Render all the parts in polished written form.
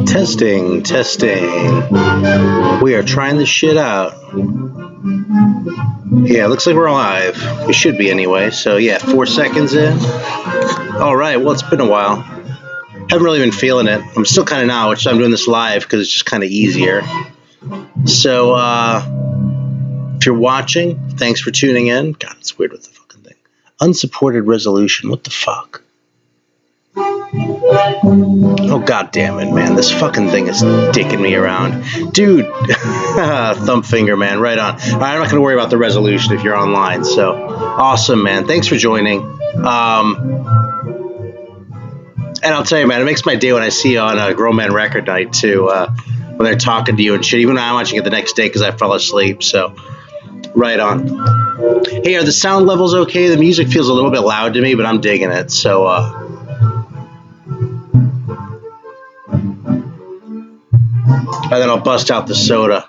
Testing, testing. We are trying this shit out. Yeah, looks like we're live. We should be anyway. So yeah, 4 seconds in. All right. Well, it's been a while. Haven't really been feeling it. I'm still kind of now, which I'm doing this live because it's just kind of easier. So if you're watching, thanks for tuning in. God, it's weird with the fucking thing. Unsupported resolution. What the fuck? Oh, god damn it, man. This fucking thing is dicking me around. Dude. Thumb finger, man. Right on. All right, I'm not going to worry about the resolution if you're online. So, awesome, man. Thanks for joining. And I'll tell you, man, it makes my day when I see you on a Grown Man Record Night, too, when they're talking to you and shit. Even when I'm watching it the next day because I fell asleep. So, right on. Hey, are the sound levels okay? The music feels a little bit loud to me, but I'm digging it. So, and then I'll bust out the soda.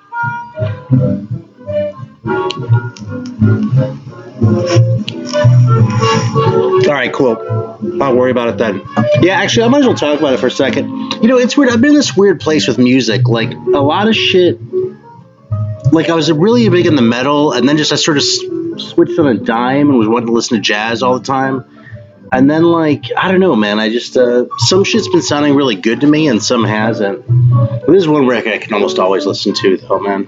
All right, cool. I'll worry about it then. Yeah, actually, I might as well talk about it for a second. You know, it's weird. I've been in this weird place with music. Like, a lot of shit. Like, I was really big in the metal, and then just I sort of switched on a dime and was wanting to listen to jazz all the time. And then, like, I don't know, man. I just, some shit's been sounding really good to me, and some hasn't. But this is one record I can almost always listen to, though, man.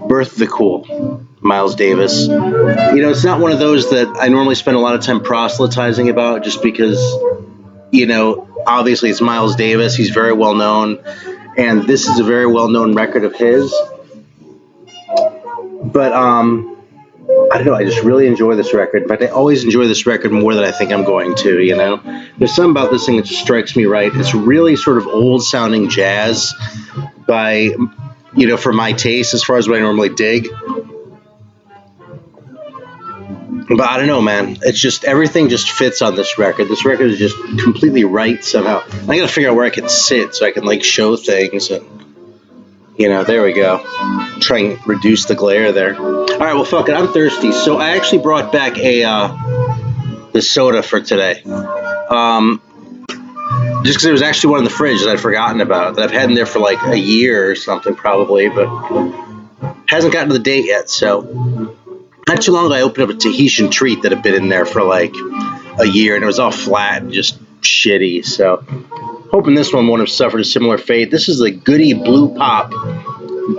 Birth of the Cool, Miles Davis. You know, it's not one of those that I normally spend a lot of time proselytizing about just because, you know, obviously it's Miles Davis. He's very well known. And this is a very well known record of his. But, I don't know. I just really enjoy this record. In fact, I always enjoy this record more than I think I'm going to, you know? There's something about this thing that just strikes me right. It's really sort of old sounding jazz by, you know, for my taste as far as what I normally dig. But I don't know, man. It's just everything just fits on this record. This record is just completely right somehow. I gotta figure out where I can sit so I can like show things and, you know, there we go. Try and reduce the glare there. All right, well, fuck it. I'm thirsty, so I actually brought back the soda for today. Just because there was actually one in the fridge that I'd forgotten about that I've had in there for like a year or something probably, but hasn't gotten to the date yet. So not too long ago, I opened up a Tahitian treat that had been in there for like a year, and it was all flat and just shitty. So hoping this one won't have suffered a similar fate. This is the Goody Blue Pop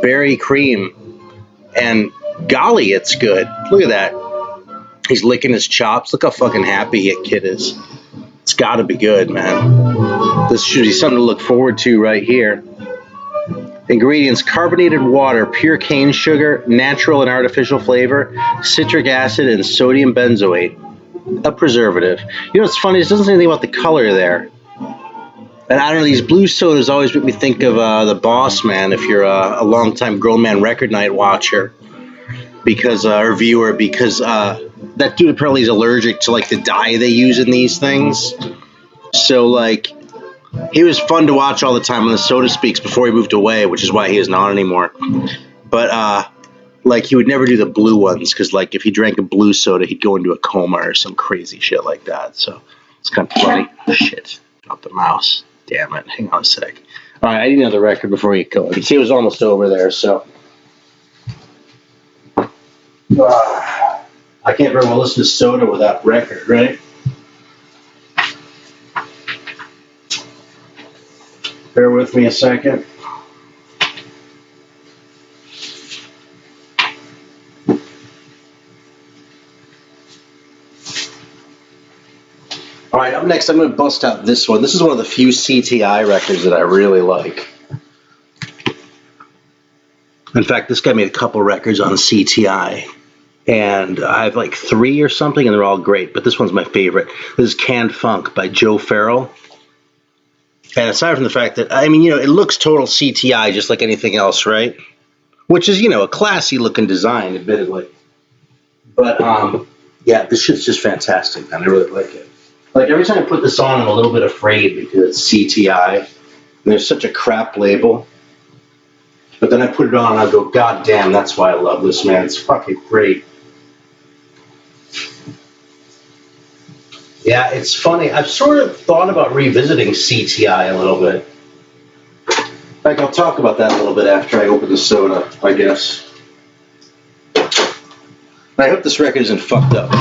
Berry Cream, and golly, it's good. Look at that. He's licking his chops. Look how fucking happy that kid is. It's got to be good, man. This should be something to look forward to right here. Ingredients: carbonated water, pure cane sugar, natural and artificial flavor, citric acid, and sodium benzoate. A preservative. You know what's funny? It doesn't say anything about the color there. And I don't know, these blue sodas always make me think of the Boss Man, if you're a longtime Grown Man Record Night watcher because or viewer, because that dude apparently is allergic to like the dye they use in these things. So like, he was fun to watch all the time on the Soda Speaks before he moved away, which is why he isn't on anymore. But like, he would never do the blue ones because like if he drank a blue soda, he'd go into a coma or some crazy shit like that. So it's kind of funny. Shit, dropped the mouse. Damn it. Hang on a sec. All right, I need another record before we go. You can see it was almost over there, so. I can't very well listen to soda without record, right? Bear with me a second. All right, up next, I'm going to bust out this one. This is one of the few CTI records that I really like. In fact, this guy made a couple records on CTI, and I have like 3 or something, and they're all great, but this one's my favorite. This is Canned Funk by Joe Farrell. And aside from the fact that, I mean, you know, it looks total CTI just like anything else, right? Which is, you know, a classy looking design, admittedly. But, yeah, this shit's just fantastic, man. I really like it. Like, every time I put this on, I'm a little bit afraid because it's CTI. And there's such a crap label. But then I put it on and I go, God damn, that's why I love this, man. It's fucking great. Yeah, it's funny. I've sort of thought about revisiting CTI a little bit. In fact, I'll talk about that a little bit after I open the soda, I guess. I hope this record isn't fucked up.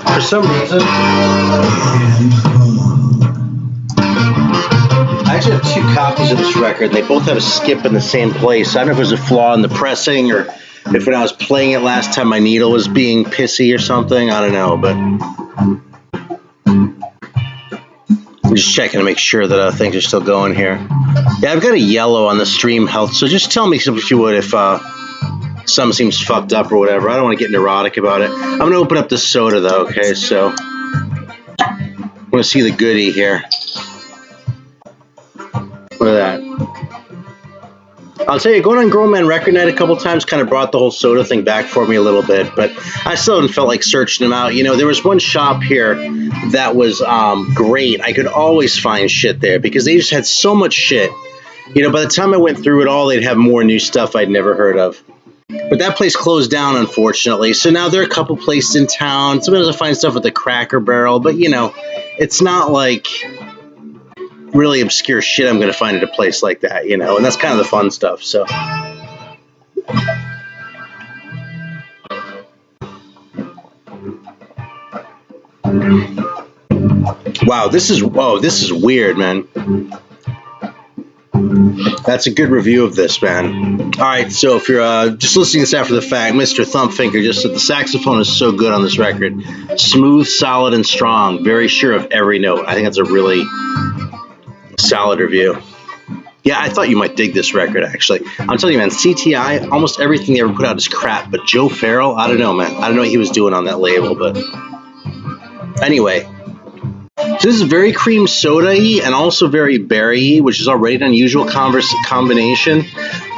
For some reason, I actually have 2 copies of this record. They both have a skip in the same place. I don't know if there's a flaw in the pressing or if when I was playing it last time my needle was being pissy or something. I don't know, but I'm just checking to make sure that things are still going here. Yeah, I've got a yellow on the stream health, so just tell me if you would if something seems fucked up or whatever. I don't want to get neurotic about it. I'm going to open up this soda, though, okay? So I'm going to see the goodie here. Look at that. I'll tell you, going on Grown Man Record Night a couple times kind of brought the whole soda thing back for me a little bit, but I still haven't felt like searching them out. You know, there was one shop here that was great. I could always find shit there because they just had so much shit. You know, by the time I went through it all, they'd have more new stuff I'd never heard of. But that place closed down, unfortunately. So now there are a couple places in town. Sometimes I find stuff at the Cracker Barrel, but, you know, it's not like really obscure shit I'm going to find at a place like that, you know, and that's kind of the fun stuff, so. Wow, this is weird, man. That's a good review of this, man. All right, so if you're just listening to this after the fact, Mr. Thumpfinger just said the saxophone is so good on this record. Smooth, solid, and strong. Very sure of every note. I think that's a really solid review. Yeah, I thought you might dig this record, actually. I'm telling you, man, CTI, almost everything they ever put out is crap. But Joe Farrell, I don't know, man. I don't know what he was doing on that label, but anyway. So this is very cream soda-y and also very berry-y, which is already an unusual combination.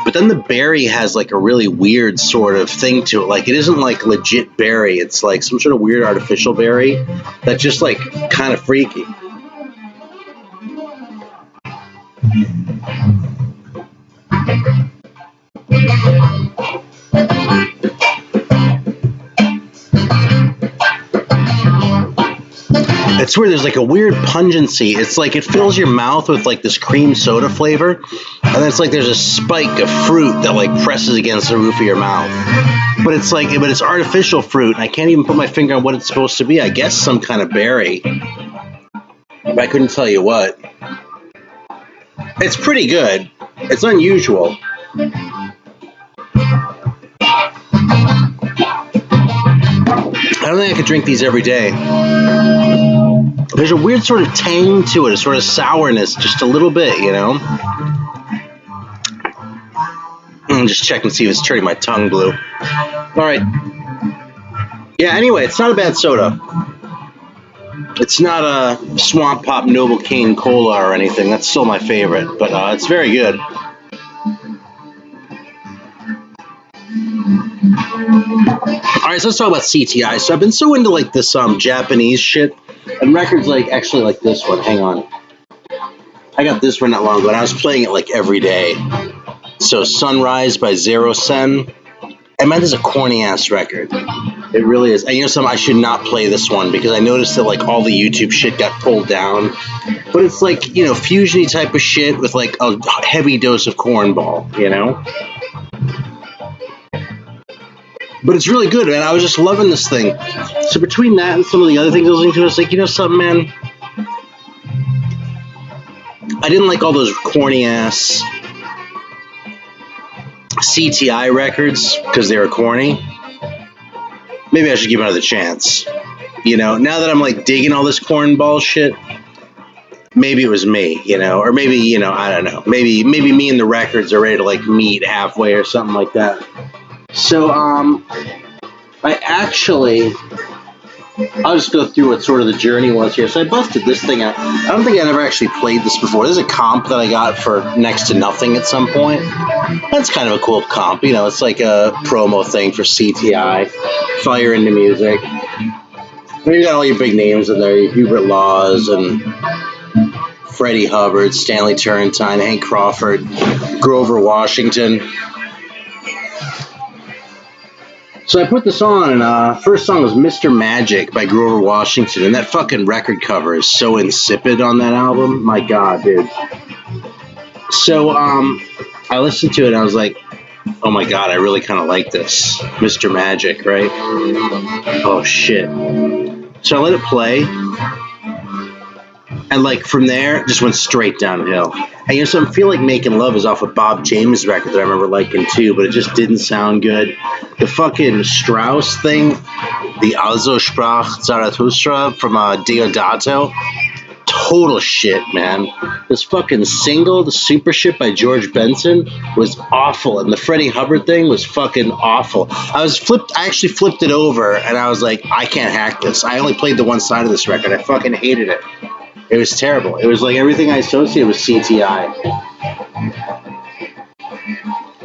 But then the berry has like a really weird sort of thing to it. Like it isn't like legit berry. It's like some sort of weird artificial berry that's just like kind of freaky. It's where there's like a weird pungency. It's like it fills your mouth with like this cream soda flavor, and then it's like there's a spike of fruit that like presses against the roof of your mouth. But it's artificial fruit. I can't even put my finger on what it's supposed to be. I guess some kind of berry. But I couldn't tell you what. It's pretty good. It's unusual. I don't think I could drink these every day. There's a weird sort of tang to it, a sort of sourness, just a little bit, you know? I'm just checking to see if it's turning my tongue blue. All right. Yeah, anyway, it's not a bad soda. It's not a Swamp Pop Noble Cane Cola or anything. That's still my favorite, but it's very good. All right, so let's talk about CTI. So I've been so into like this Japanese shit and records like actually like this one. Hang on. I got this one not long ago and I was playing it like every day. So Sunrise by Zero Sen. And man, this is a corny ass record. It really is. And you know something, I should not play this one because I noticed that like all the YouTube shit got pulled down. But it's like, you know, fusiony type of shit with like a heavy dose of cornball, you know? But it's really good, man. I was just loving this thing. So between that and some of the other things I was listening to, I was like, you know something, man? I didn't like all those corny-ass CTI records because they were corny. Maybe I should give it another chance. You know, now that I'm like digging all this cornball shit, maybe it was me, you know? Or maybe, you know, I don't know. Maybe me and the records are ready to like meet halfway or something like that. So, I'll just go through what sort of the journey was here. So I busted this thing out. I don't think I ever actually played this before. There's a comp that I got for next to nothing at some point. That's kind of a cool comp. You know, it's like a promo thing for CTI. Fire into music. And you got all your big names in there. Hubert Laws and Freddie Hubbard, Stanley Turrentine, Hank Crawford, Grover Washington. So I put this on, and first song was Mr. Magic by Grover Washington, and that fucking record cover is so insipid on that album. My God, dude. So I listened to it, and I was like, oh my God, I really kind of like this. Mr. Magic, right? Oh, shit. So I let it play, and like from there, it just went straight downhill. And you know, so I feel like Making Love is off a Bob James record that I remember liking too, but it just didn't sound good. The fucking Strauss thing, the Also sprach Zarathustra from Deodato, total shit, man. This fucking single, The Super Shit by George Benson, was awful, and the Freddie Hubbard thing was fucking awful. I actually flipped it over, and I was like, I can't hack this. I only played the one side of this record. I fucking hated it. It was terrible. It was like everything I associated with CTI.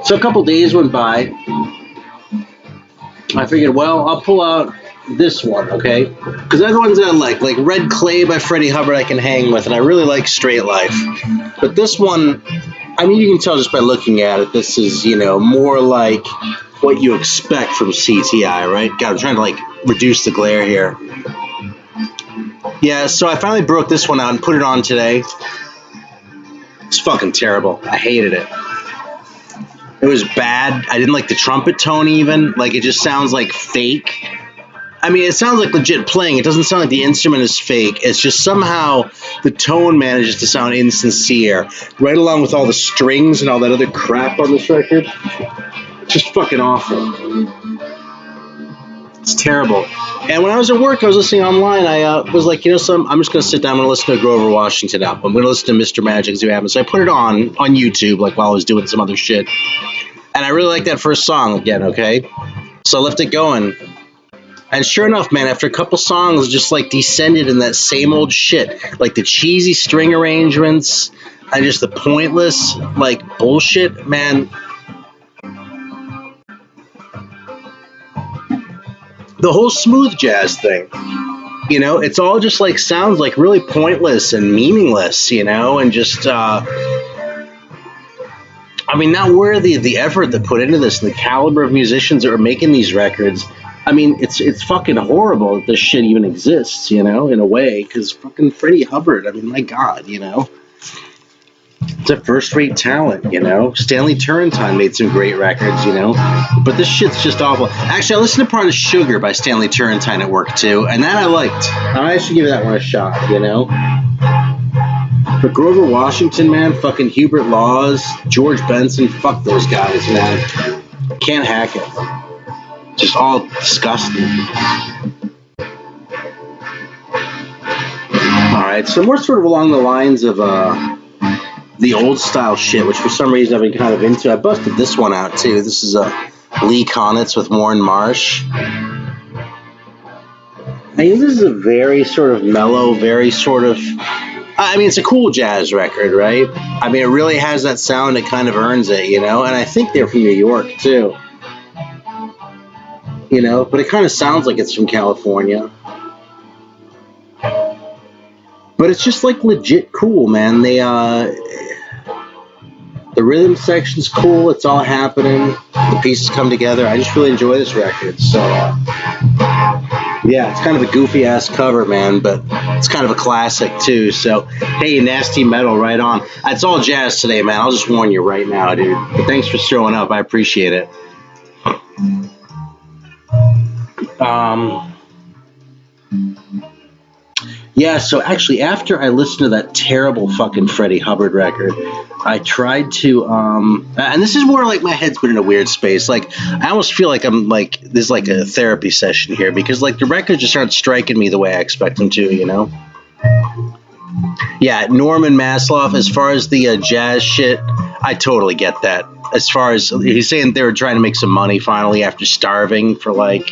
So a couple days went by. I figured, well, I'll pull out this one, okay? Because they're the ones that I like Red Clay by Freddie Hubbard I can hang with, and I really like Straight Life. But this one, I mean, you can tell just by looking at it, this is, you know, more like what you expect from CTI, right? God, I'm trying to, like, reduce the glare here. Yeah, so I finally broke this one out and put it on today. It's fucking terrible. I hated it. It was bad. I didn't like the trumpet tone even. Like, it just sounds like fake. I mean, it sounds like legit playing. It doesn't sound like the instrument is fake. It's just somehow the tone manages to sound insincere, right along with all the strings and all that other crap on this record. It's just fucking awful. It's terrible. And when I was at work, I was listening online. I was like, you know, I'm just going to sit down and listen to a Grover Washington album. I'm going to listen to Mr. Magic, see what happens. So I put it on YouTube, like while I was doing some other shit. And I really liked that first song again, okay? So I left it going. And sure enough, man, after a couple songs, just like descended in that same old shit. Like the cheesy string arrangements and just the pointless, like, bullshit, man. The whole smooth jazz thing, you know, it's all just like sounds like really pointless and meaningless, you know, and just, I mean, not worthy of the effort that put into this and the caliber of musicians that are making these records. I mean, it's fucking horrible that this shit even exists, you know, in a way, because fucking Freddie Hubbard, I mean, my God, you know. It's a first-rate talent, you know. Stanley Turrentine made some great records, you know. But this shit's just awful. Actually, I listened to part of Sugar by Stanley Turrentine at work, too, and that I liked. I should give that one a shot, you know. But Grover Washington, man, fucking Hubert Laws, George Benson, fuck those guys, man. Can't hack it. Just all disgusting. Alright, so more sort of along the lines of, the old style shit, which for some reason I've been kind of into. I busted this one out too. This is Lee Konitz with Warren Marsh. I think this is a very sort of mellow, very sort of, I mean, it's a cool jazz record, right? I mean, it really has that sound. It kind of earns it, you know? And I think they're from New York too. You know, but it kind of sounds like it's from California. But it's just like legit cool, man. The rhythm section's cool. It's all happening. The pieces come together. I just really enjoy this record. So, yeah, it's kind of a goofy ass cover, man, but it's kind of a classic too. So, hey, Nasty Metal, right on. It's all jazz today, man. I'll just warn you right now, dude. But thanks for showing up. I appreciate it. Yeah, so actually, after I listened to that terrible fucking Freddie Hubbard record, I tried to, and this is where, like, my head's been in a weird space. Like, I almost feel like I'm, like, this is like a therapy session here, because, like, the records just aren't striking me the way I expect them to, you know? Yeah, Norman Masloff, as far as the jazz shit, I totally get that. As far as, he's saying they were trying to make some money finally after starving for, like,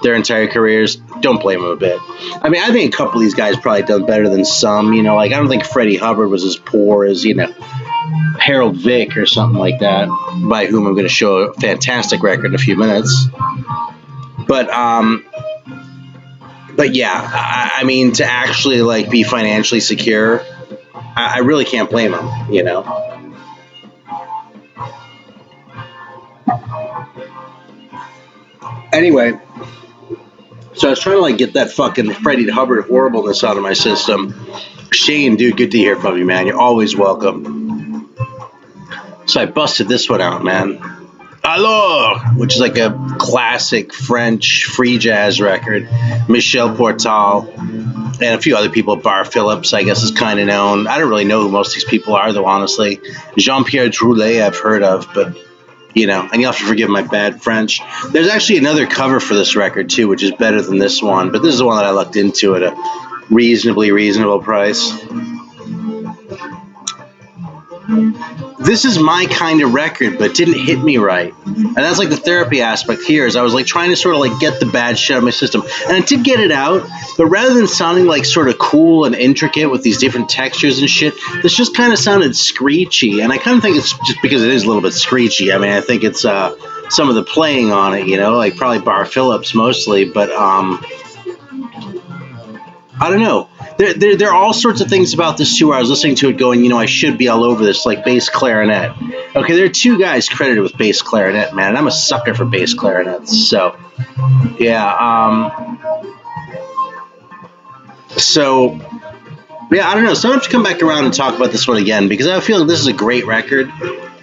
their entire careers. Don't blame him a bit. I mean, I think a couple of these guys probably done better than some, you know, like, I don't think Freddie Hubbard was as poor as, you know, Harold Vick or something like that, by whom I'm going to show a fantastic record in a few minutes. But yeah, I mean, to actually, like, be financially secure, I really can't blame him, you know. Anyway, so I was trying to like get that fucking Freddie Hubbard horribleness out of my system. Shane, dude, good to hear from you, man. You're always welcome. So I busted this one out, man. Alors, which is like a classic French free jazz record. Michel Portal and a few other people. Bar Phillips, I guess, is kind of known. I don't really know who most of these people are, though, honestly. Jean-Pierre Droulet I've heard of, but, you know, and you'll have to forgive my bad French. There's actually another cover for this record, too, which is better than this one, but this is the one that I looked into at a reasonably reasonable price. This is my kind of record, but it didn't hit me right. And that's like the therapy aspect here is I was like trying to sort of like get the bad shit out of my system. And I did get it out, but rather than sounding like sort of cool and intricate with these different textures and shit, this just kind of sounded screechy. And I kind of think it's just because it is a little bit screechy. I mean, I think it's some of the playing on it, you know, like probably Bar Phillips mostly, but I don't know. There are all sorts of things about this too where I was listening to it going, you know, I should be all over this, like bass clarinet. Okay, there are two guys credited with bass clarinet, man, and I'm a sucker for bass clarinets. So, yeah, I don't know. So I'm going to come back around and talk about this one again because I feel like this is a great record,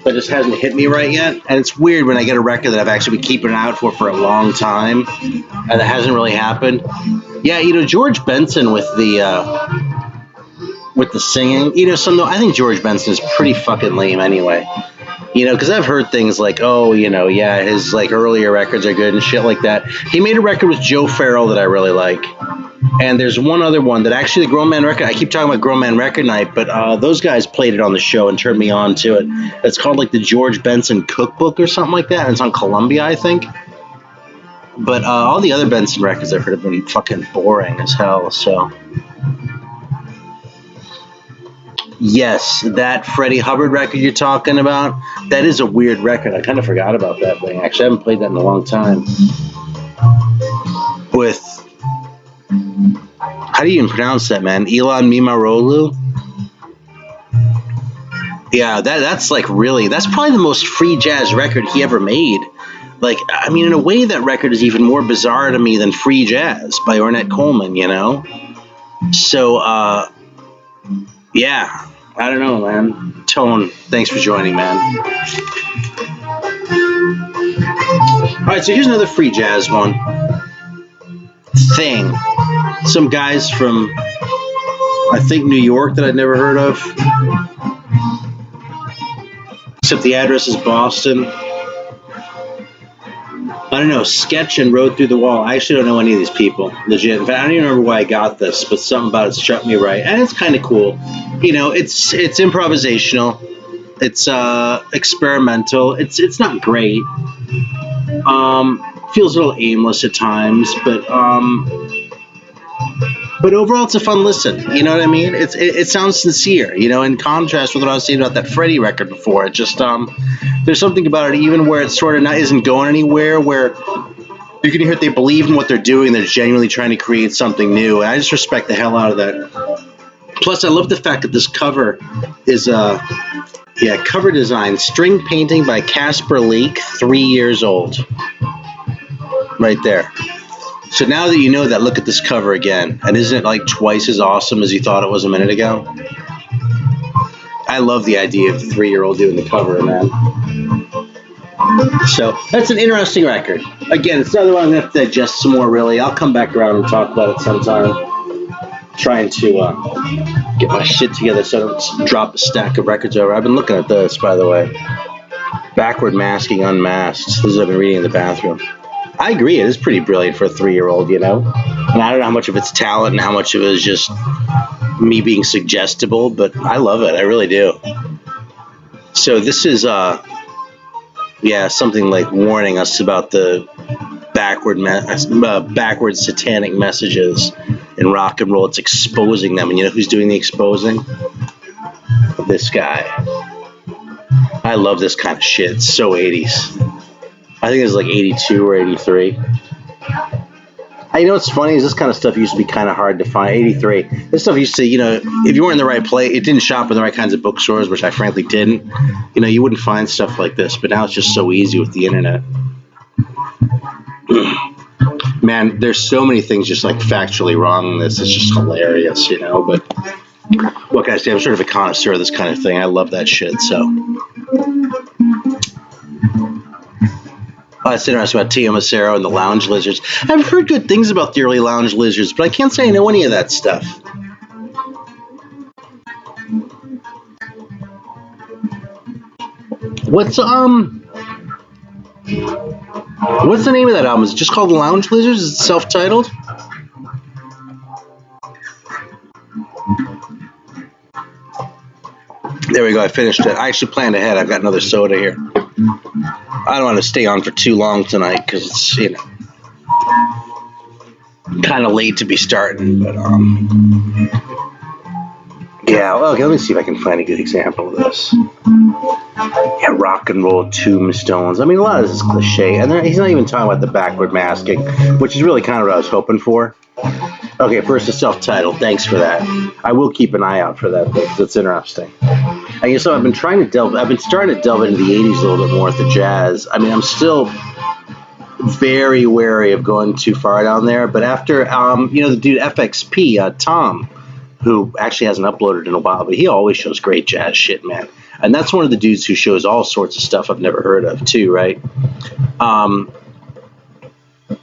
but it just hasn't hit me right yet. And it's weird when I get a record that I've actually been keeping an eye out for a long time, and that hasn't really happened. Yeah, you know, George Benson with the singing. You know, I think George Benson is pretty fucking lame anyway. You know, because I've heard things like, oh, you know, yeah, his like earlier records are good and shit like that. He made a record with Joe Farrell that I really like. And there's one other one that actually the Grown Man Record, I keep talking about Grown Man Record Night, but those guys played it on the show and turned me on to it. It's called like the George Benson Cookbook or something like that. And it's on Columbia, I think. But all the other Benson records I've heard have been fucking boring as hell, so. Yes, that Freddie Hubbard record you're talking about, that is a weird record. I kind of forgot about that thing. Actually, I haven't played that in a long time. With, how do you even pronounce that, man? Ilan Mimarolu? Yeah, that's like really, that's probably the most free jazz record he ever made. Like, I mean, in a way, that record is even more bizarre to me than Free Jazz by Ornette Coleman, you know? So, yeah, I don't know, man. Tone, thanks for joining, man. All right, so here's another free jazz one. Thing. Some guys from, I think, New York that I'd never heard of. Except the address is Boston. I don't know, Sketch and Road Through the Wall. I actually don't know any of these people, legit. In fact, I don't even remember why I got this, but something about it struck me right. And it's kind of cool. You know, it's improvisational. It's experimental. It's not great. Feels a little aimless at times, but overall it's a fun listen. You know what I mean? It sounds sincere, you know, in contrast with what I was saying about that Freddie record before. It just there's something about it, even where it sort of isn't going anywhere, where you can hear they believe in what they're doing. They're genuinely trying to create something new, and I just respect the hell out of that. Plus, I love the fact that this cover is cover design, string painting by Casper Leake, 3 years old. Right there. So now that you know that, look at this cover again. And isn't it like twice as awesome as you thought it was a minute ago? I love the idea of the 3-year-old doing the cover, man. So that's an interesting record. Again, it's another one I'm going to have to digest some more, really. I'll come back around and talk about it sometime. Trying to get my shit together so I don't drop a stack of records over. I've been looking at this, by the way. Backward Masking Unmasked. This is what I've been reading in the bathroom. I agree, it is pretty brilliant for a 3-year-old, you know? And I don't know how much of it's talent and how much of it is just me being suggestible, but I love it. I really do. So this is, something like warning us about the backward satanic messages in rock and roll. It's exposing them. And you know who's doing the exposing? This guy. I love this kind of shit. It's so 80s. I think it's like 82 or 83. You know what's funny is this kind of stuff used to be kind of hard to find. 83. This stuff used to, you know, if you weren't in the right place, it didn't shop in the right kinds of bookstores, which I frankly didn't. You know, you wouldn't find stuff like this. But now it's just so easy with the internet. Man, there's so many things just like factually wrong in this. It's just hilarious, you know. But what can I say? I'm sort of a connoisseur of this kind of thing. I love that shit. So that's interesting about Tia Macero and the lounge lizards. I've heard good things about the early lounge lizards, but I can't say I know any of that stuff. What's the name of that album? Is it just called Lounge Lizards? Is it self-titled? There we go. I finished it. I actually planned ahead. I've got another soda here. I don't want to stay on for too long tonight because it's, you know, kind of late to be starting. But yeah. Well, okay. Let me see if I can find a good example of this. Yeah, rock and roll tombstones. I mean, a lot of this is cliche, and he's not even talking about the backward masking, which is really kind of what I was hoping for. Okay, first the self-titled. Thanks for that. I will keep an eye out for that because it's interesting. I guess so. I've been starting to delve into the '80s a little bit more with the jazz. I mean, I'm still very wary of going too far down there, but after you know, the dude FXP, Tom, who actually hasn't uploaded in a while, but he always shows great jazz shit, man. And that's one of the dudes who shows all sorts of stuff I've never heard of, too, right?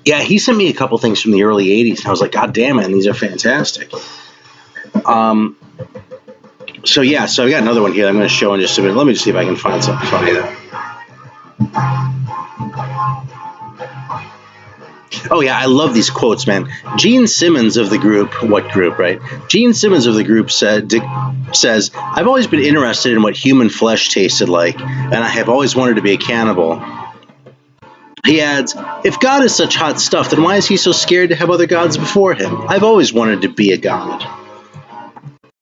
Yeah, he sent me a couple things from the early 80s, and I was like, God damn, man, these are fantastic. So I've got another one here I'm going to show in just a minute. Let me just see if I can find something funny, though. Oh, yeah, I love these quotes, man. Gene Simmons of the group, what group, right? Gene Simmons of the group says, I've always been interested in what human flesh tasted like, and I have always wanted to be a cannibal. He adds, if God is such hot stuff, then why is he so scared to have other gods before him? I've always wanted to be a god.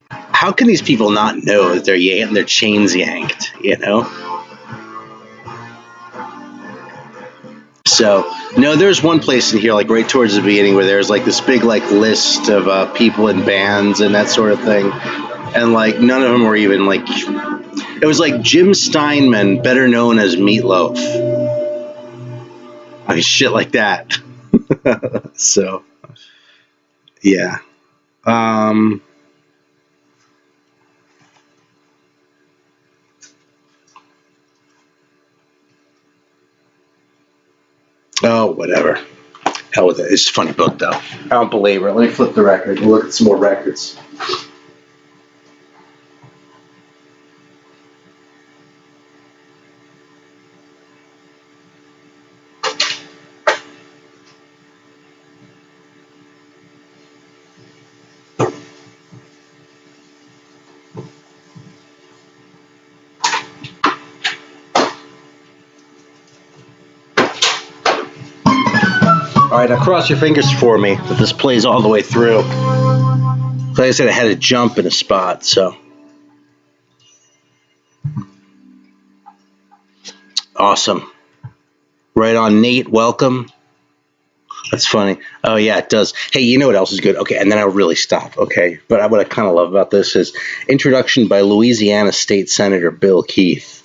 How can these people not know that they're getting their chains yanked, you know? So, no, there's one place in here, like right towards the beginning, where there's like this big like list of people in bands and that sort of thing, and like none of them were even like. It was like Jim Steinman, better known as Meatloaf. I mean, shit like that. So, yeah. Oh, whatever. Hell with it. It's a funny book, though. I don't belabor it. Let me flip the record and look at some more records. All right, now cross your fingers for me that this plays all the way through. Like I said, I had to jump in a spot, so. Awesome. Right on, Nate. Welcome. That's funny. Oh, yeah, it does. Hey, you know what else is good? Okay, and then I'll really stop, okay? But what I kind of love about this is introduction by Louisiana State Senator Bill Keith.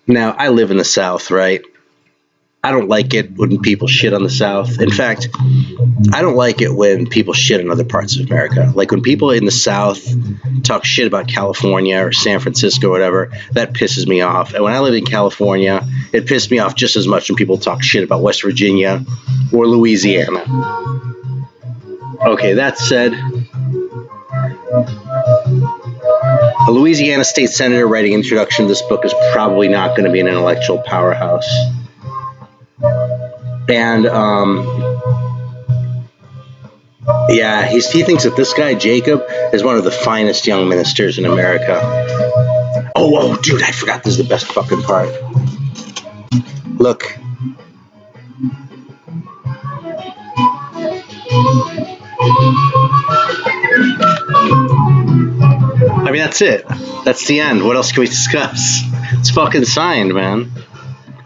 Now, I live in the South, right? I don't like it when people shit on the South. In fact, I don't like it when people shit in other parts of America. Like when people in the South talk shit about California or San Francisco or whatever, that pisses me off. And when I lived in California, it pissed me off just as much when people talk shit about West Virginia or Louisiana. Okay, that said, a Louisiana state senator writing introduction to this book is probably not going to be an intellectual powerhouse. And yeah, he thinks that this guy, Jacob, is one of the finest young ministers in America. Oh, dude, I forgot this is the best fucking part. Look. I mean, that's it. That's the end. What else can we discuss? It's fucking signed, man.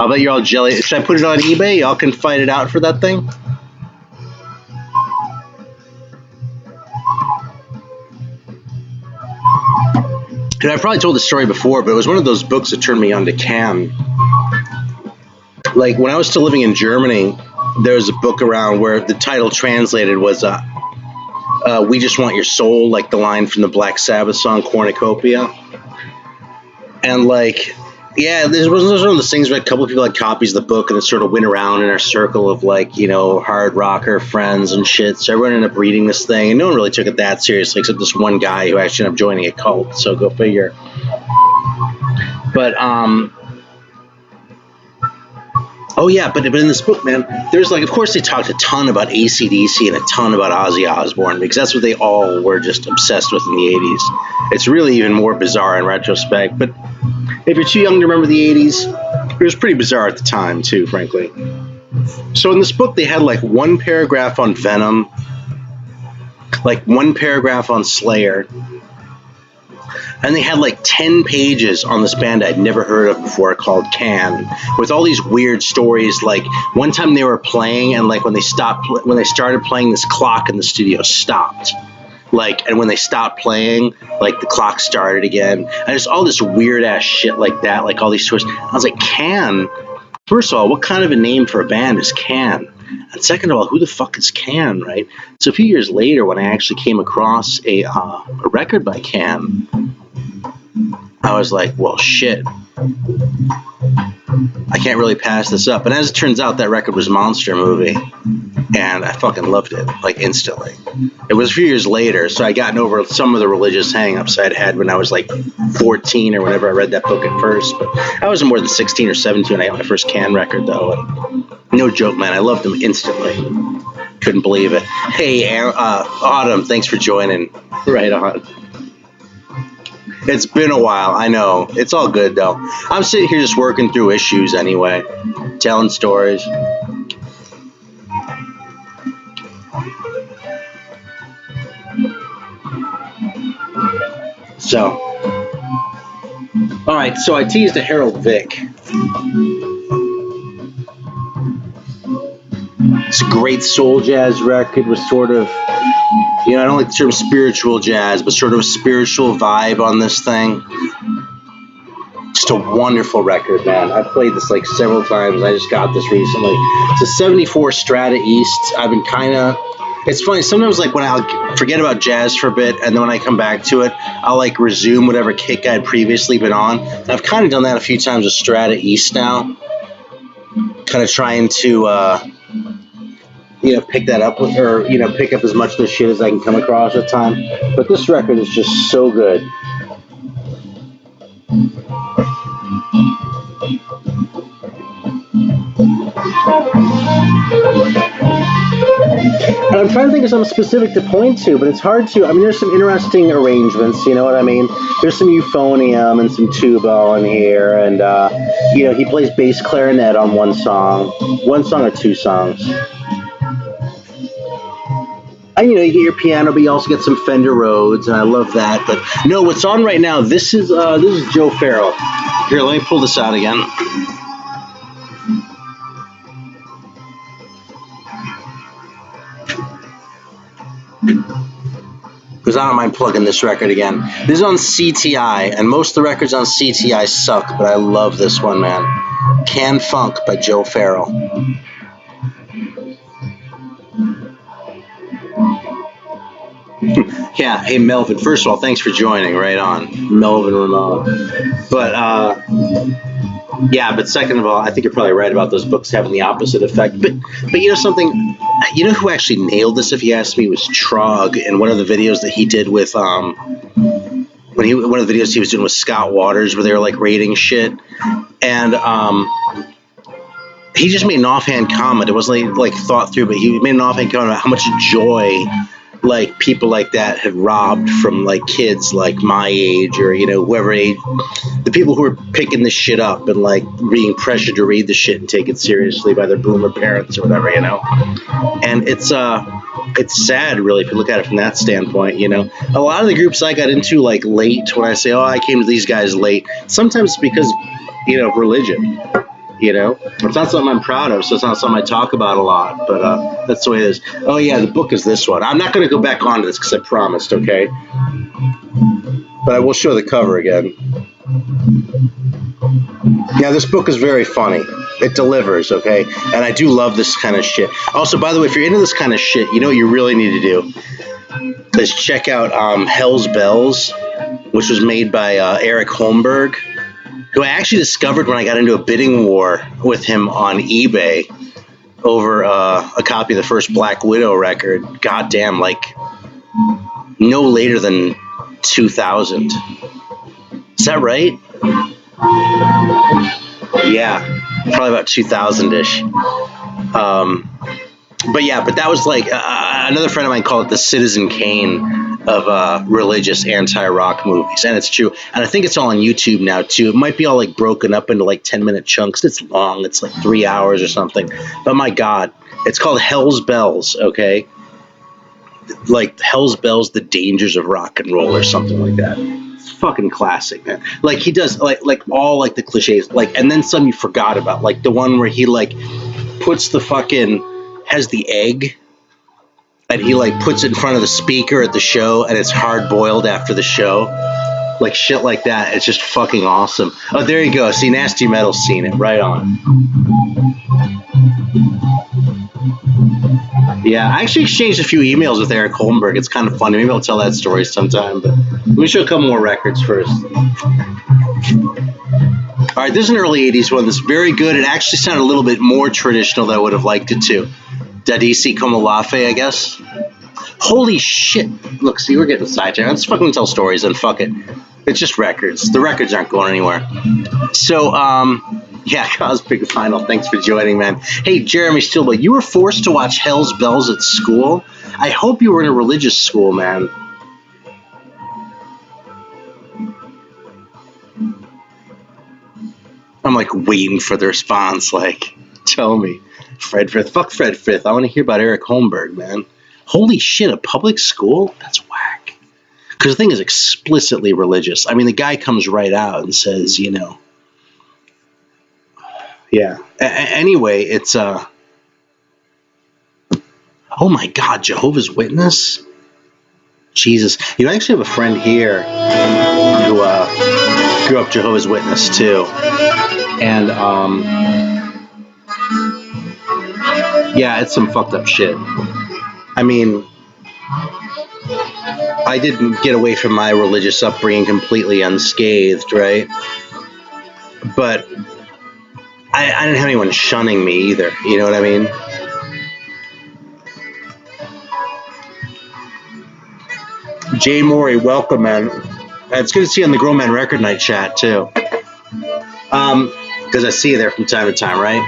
I'll bet you're all jelly. Should I put it on eBay? Y'all can fight it out for that thing? And I've probably told the story before, but it was one of those books that turned me on to Cam. Like, when I was still living in Germany, there's a book around where the title translated was "We Just Want Your Soul," like the line from the Black Sabbath song "Cornucopia," and like. Yeah, there was one of those things where a couple of people had copies of the book, and it sort of went around in our circle of like, hard rocker friends and shit. So everyone ended up reading this thing, and no one really took it that seriously, except this one guy who actually ended up joining a cult. So go figure. But oh yeah, but in this book, man, there's like, of course, they talked a ton about AC/DC and a ton about Ozzy Osbourne because that's what they all were just obsessed with in the '80s. It's really even more bizarre in retrospect, but. If you're too young to remember the 80s, it was pretty bizarre at the time, too, frankly. So in this book, they had like one paragraph on Venom, like one paragraph on Slayer, and they had like 10 pages on this band I'd never heard of before called Can, with all these weird stories. Like one time they were playing, and like when they started playing, this clock in the studio stopped. Like, and when they stopped playing, like the clock started again, and just all this weird ass shit like that, like all these stories. I was like, Can? First of all, what kind of a name for a band is Can? And second of all, who the fuck is Can, right? So a few years later, when I actually came across a record by Can, I was like, well, shit. I can't really pass this up. And as it turns out, that record was Monster Movie. And I fucking loved it, like, instantly. It was a few years later, so I gotten over some of the religious hang-ups I'd had when I was, like, 14 or whenever I read that book at first. But I wasn't more than 16 or 17 when I got my first Can record, though. And no joke, man, I loved them instantly. Couldn't believe it. Hey, Autumn, thanks for joining. Right on. It's been a while, I know. It's all good, though. I'm sitting here just working through issues anyway, telling stories. So, all right, so I teased a Harold Vick. It's a great soul jazz record with sort of, I don't like the term spiritual jazz, but sort of a spiritual vibe on this thing. Just a wonderful record, man. I've played this like several times. I just got this recently. It's a 74 Strata-East. I've been it's funny, sometimes like when I'll forget about jazz for a bit, and then when I come back to it, I'll like resume whatever kick I'd previously been on. And I've kind of done that a few times with Strata-East now. Kind of trying to, pick that up with her, pick up as much of the shit as I can come across at the time. But this record is just so good. And I'm trying to think of something specific to point to, but it's hard to. I mean, there's some interesting arrangements, you know what I mean? There's some euphonium and some tuba on here, and, he plays bass clarinet on one song or two songs. And, you get your piano, but you also get some Fender Rhodes, and I love that. But, no, what's on right now, this is Joe Farrell. Here, let me pull this out again. Because I don't mind plugging this record again. This is on CTI, and most of the records on CTI suck, but I love this one, man. Can Funk by Joe Farrell. Yeah, hey Melvin, first of all, thanks for joining, right on. Melvin Ramon. But, but second of all, I think you're probably right about those books having the opposite effect. But something, who actually nailed this, if you ask me, was Trog in one of the videos that he did with, one of the videos he was doing with Scott Waters where they were like rating shit. And, he just made an offhand comment. It wasn't like thought through, but he made an offhand comment about how much joy like people like that had robbed from like kids like my age or whoever age, the people who were picking this shit up and like being pressured to read the shit and take it seriously by their boomer parents or whatever, and it's sad really if you look at it from that standpoint. A lot of the groups I got into like late, when I say I came to these guys late, sometimes it's because of religion. It's not something I'm proud of, so it's not something I talk about a lot, but that's the way it is. Oh, yeah, the book is this one. I'm not going to go back onto this because I promised, okay? But I will show the cover again. Yeah, this book is very funny. It delivers, okay? And I do love this kind of shit. Also, by the way, if you're into this kind of shit, you know what you really need to do is check out Hell's Bells, which was made by Eric Holmberg, who I actually discovered when I got into a bidding war with him on eBay over a copy of the first Black Widow record. Goddamn, like no later than 2000. Is that right? Yeah, probably about 2000-ish. But that was like another friend of mine called it the Citizen Kane of religious anti-rock movies, and it's true. And I think it's all on YouTube now too. It might be all like broken up into like 10-minute chunks. It's long. It's like 3 hours or something. But my God, it's called Hell's Bells. Okay, like Hell's Bells, The Dangers of Rock and Roll, or something like that. It's fucking classic, man. Like he does like all like the cliches, like, and then some you forgot about, like the one where he like puts the fucking has the egg and he like puts it in front of the speaker at the show and it's hard boiled after the show, like shit like that. It's just fucking awesome. Oh, there you go. See, Nasty Metal's seen it. Right on. Yeah, I actually exchanged a few emails with Eric Holmberg. It's kind of funny. Maybe I'll tell that story sometime, but let me show a couple more records first. All right, this is an early 80s one that's very good. It actually sounded a little bit more traditional than I would have liked it to. Dadisi Komolafe, I guess. Holy shit. Look, see, we're getting sidetracked. Let's fucking tell stories and fuck it. It's just records. The records aren't going anywhere. So, yeah, Cosmic Final, thanks for joining, man. Hey, Jeremy Stillwell, you were forced to watch Hell's Bells at school? I hope you were in a religious school, man. I'm like waiting for the response, like, tell me. Fred Frith. Fuck Fred Frith. I want to hear about Eric Holmberg, man. Holy shit, a public school? That's whack. Because the thing is explicitly religious. I mean, the guy comes right out and says, you know. Yeah. Anyway, it's, oh my God, Jehovah's Witness? Jesus. You know, I actually have a friend here who grew up Jehovah's Witness, too. And, yeah, it's some fucked up shit. I mean, I didn't get away from my religious upbringing completely unscathed, right? But I didn't have anyone shunning me either. You know what I mean? Jay Morey, welcome, man. It's good to see you on the Grown Man Record Night chat, too. Because I see you there from time to time, right?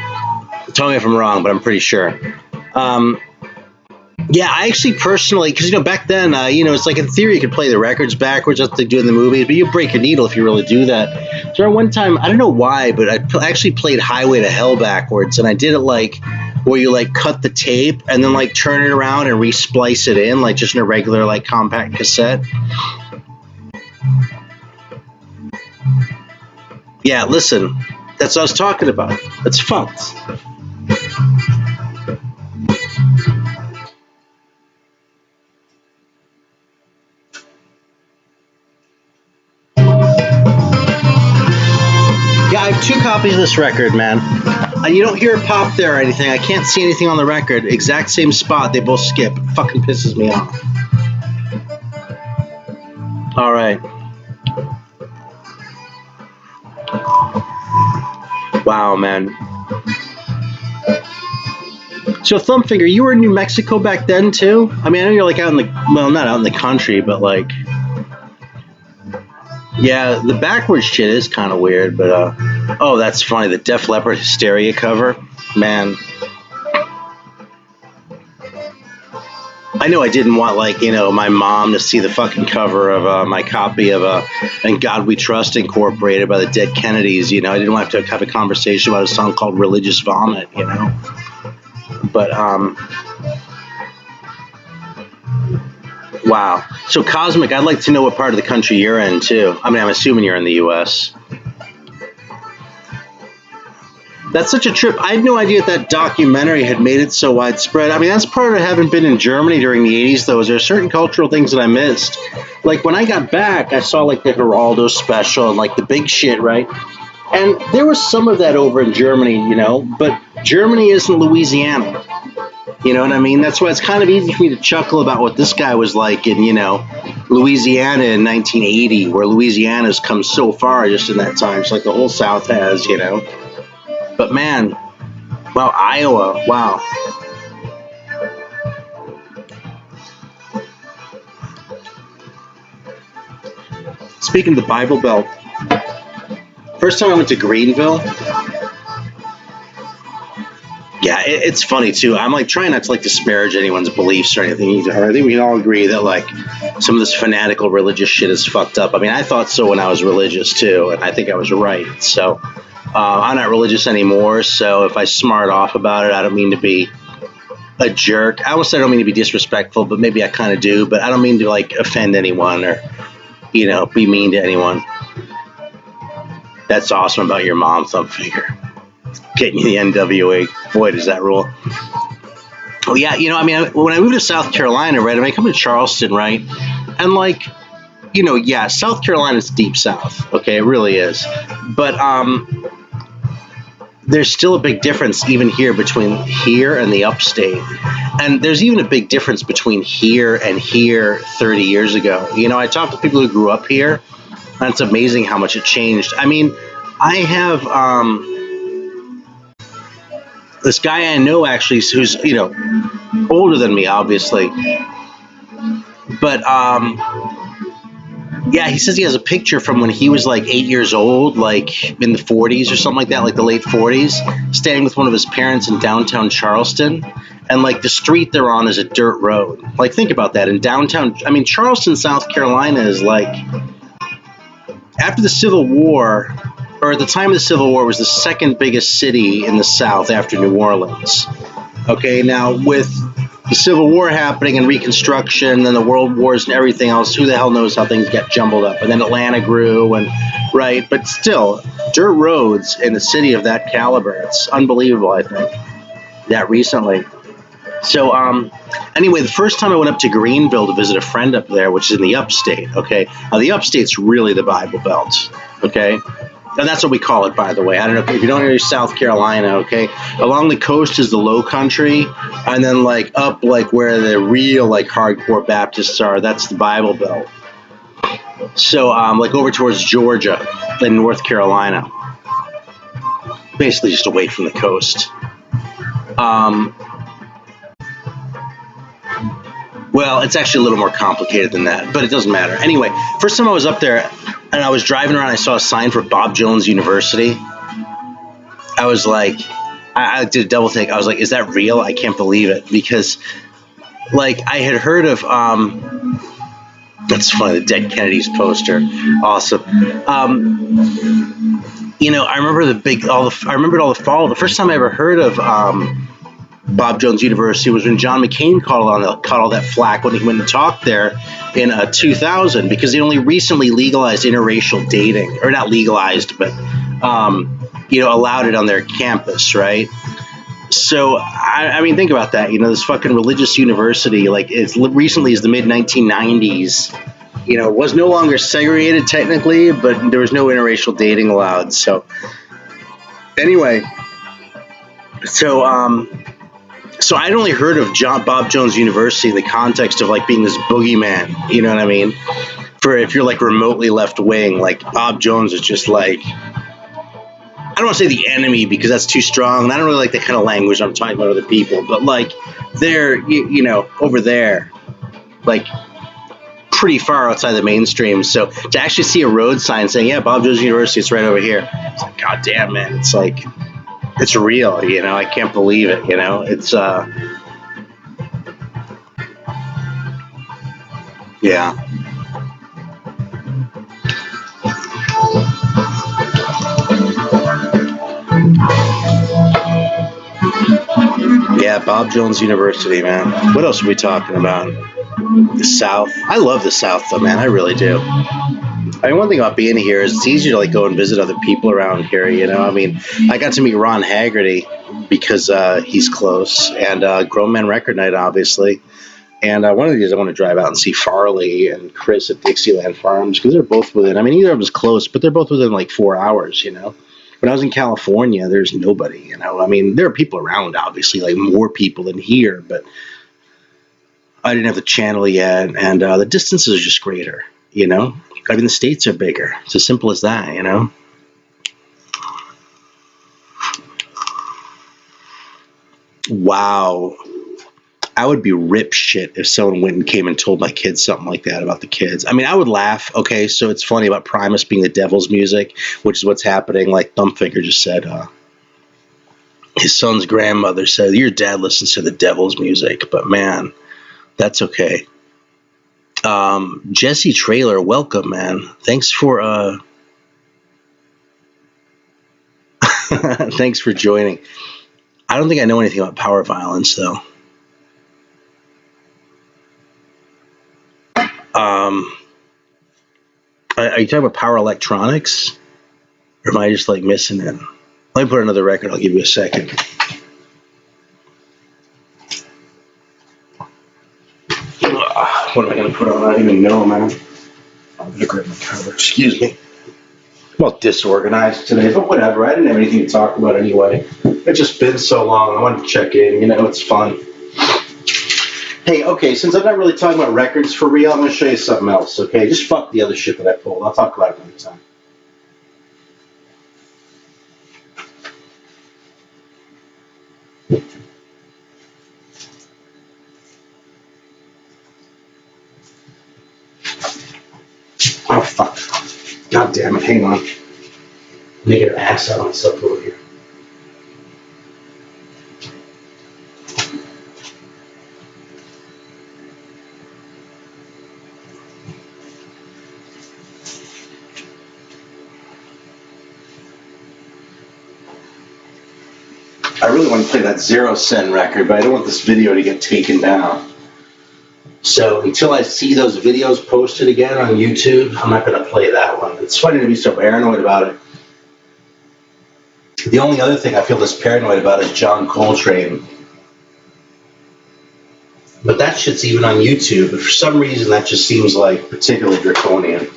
Tell me if I'm wrong, but I'm pretty sure. Yeah, I actually personally, because, you know, back then, you know, it's like in theory you could play the records backwards, like they do in the movies, but you break your needle if you really do that. So one time, I don't know why, but I actually played Highway to Hell backwards, and I did it like where you like cut the tape and then like turn it around and re-splice it in, like just in a regular like compact cassette. Yeah, listen, that's what I was talking about. That's fucked. Yeah, I have 2 copies of this record, man. You don't hear it pop there or anything. I can't see anything on the record. Exact same spot. They both skip. It fucking pisses me off. All right. Wow, man. So, Thumbfinger, you were in New Mexico back then, too? I mean, I know you're like out in the, well, not out in the country, but like, yeah, the backwards shit is kind of weird, but, oh, that's funny. The Def Leppard Hysteria cover, man. I know I didn't want, like, you know, my mom to see the fucking cover of my copy of In God We Trust Incorporated by the Dead Kennedys, you know. I didn't want to have a conversation about a song called Religious Vomit, you know. But, wow. So, Cosmic, I'd like to know what part of the country you're in, too. I mean, I'm assuming you're in the U.S. That's such a trip. I had no idea that documentary had made it so widespread. I mean, that's part of having been in Germany during the 80s, though, is there are certain cultural things that I missed. Like, when I got back, I saw, like, the Geraldo special and, like, the big shit, right? And there was some of that over in Germany, but Germany isn't Louisiana. You know what I mean? That's why it's kind of easy for me to chuckle about what this guy was like in, Louisiana in 1980, where Louisiana's come so far just in that time. It's like the whole South has. But man, wow, Iowa, wow. Speaking of the Bible Belt, first time I went to Greenville, yeah, it's funny too. I'm like trying not to like disparage anyone's beliefs or anything either. I think we can all agree that like some of this fanatical religious shit is fucked up. I mean, I thought so when I was religious too, and I think I was right. So I'm not religious anymore. So if I smart off about it, I don't mean to be a jerk. I almost said I don't mean to be disrespectful, but maybe I kind of do. But I don't mean to like offend anyone or be mean to anyone. That's awesome about your mom, thumb finger. Getting you the NWA. Boy, does that rule. Oh, yeah. I mean, when I moved to South Carolina, right, I mean, I come to Charleston, right? And, like, yeah, South Carolina's deep South. Okay, it really is. But there's still a big difference even here between here and the upstate. And there's even a big difference between here and here 30 years ago. I talked to people who grew up here, and it's amazing how much it changed. I mean, I have this guy I know actually who's older than me, obviously, but yeah, he says he has a picture from when he was like 8 years old, like in the 40s or something like that, like the late 40s, standing with one of his parents in downtown Charleston, and like the street they're on is a dirt road. Like, think about that. In downtown, I mean, Charleston, South Carolina is like, after the Civil War, or at the time of the Civil War, was the second biggest city in the South after New Orleans. Okay, now with the Civil War happening and Reconstruction and the World Wars and everything else, who the hell knows how things got jumbled up. And then Atlanta grew, and right, but still, dirt roads in a city of that caliber, it's unbelievable, I think, that recently. So, anyway, the first time I went up to Greenville to visit a friend up there, which is in the upstate, okay? Now, the upstate's really the Bible Belt, okay? And that's what we call it, by the way. I don't know if you don't know South Carolina, okay? Along the coast is the Low Country, and then like up like where the real like hardcore Baptists are, that's the Bible Belt. So like over towards Georgia and North Carolina, basically just away from the coast. Well, it's actually a little more complicated than that, but it doesn't matter. Anyway, first time I was up there and I was driving around, I saw a sign for Bob Jones University. I was like, I did a double take. I was like, is that real? I can't believe it. Because, like, I had heard of, that's funny, the Dead Kennedys poster. Awesome. I remember I remembered all the fall. The first time I ever heard of, Bob Jones University was when John McCain caught all that flack when he went and talked there in 2000, because they only recently legalized interracial dating, or not legalized, but allowed it on their campus, right? So I mean, think about that. This fucking religious university, like as recently as the mid 1990s, was no longer segregated technically, but there was no interracial dating allowed. So anyway, So I'd only heard of Bob Jones University in the context of like being this boogeyman, you know what I mean? For if you're like remotely left wing, like Bob Jones is just like, I don't want to say the enemy because that's too strong. And I don't really like that kind of language. I'm talking about other people, but like they're, over there, like pretty far outside the mainstream. So to actually see a road sign saying, yeah, Bob Jones University, it's right over here. It's like, God damn, man. It's like, it's real, I can't believe it, it's, yeah. Yeah, Bob Jones University, man. What else are we talking about? The South. I love the South, though, man. I really do. I mean, one thing about being here is it's easy to like go and visit other people around here. I mean, I got to meet Ron Haggerty because he's close, and Grown Man Record Night, obviously. And one of these, I want to drive out and see Farley and Chris at Dixieland Farms because they're both within. I mean, neither of them is close, but they're both within like 4 hours. When I was in California, there's nobody, you know. I mean, there are people around, obviously, like more people than here, but I didn't have the channel yet, and the distances are just greater, you know. I mean, the states are bigger. It's as simple as that, you know. Wow. I would be rip shit if someone went and came and told my kids something like that about the kids. I mean, I would laugh. Okay, so it's funny about Primus being the devil's music, which is what's happening. Like Thumbfinger just said, his son's grandmother said, your dad listens to the devil's music, but man, that's okay. Jesse Trailer, welcome, man. Thanks for thanks for joining. I don't think I know anything about power violence, though. Are you talking about power electronics? Or am I just like missing it? Let me put another record. I'll give you a second. What am I going to put on? I don't even know, man. I'm going to grab my cover. Excuse me. I'm all disorganized today, but whatever. I didn't have anything to talk about anyway. It's just been so long. I wanted to check in. You know, it's fun. Hey, okay, since I'm not really talking about records for real, I'm going to show you something else, okay? Just fuck the other shit that I pulled. I'll talk about it another time. Oh, fuck. God damn it. Hang on. Let me get an ass out of myself over here. I really want to play that Zero Sen record, but I don't want this video to get taken down. So until I see those videos posted again on YouTube, I'm not going to play that one. It's funny to be so paranoid about it. The only other thing I feel this paranoid about is John Coltrane. But that shit's even on YouTube, but for some reason that just seems like particularly draconian.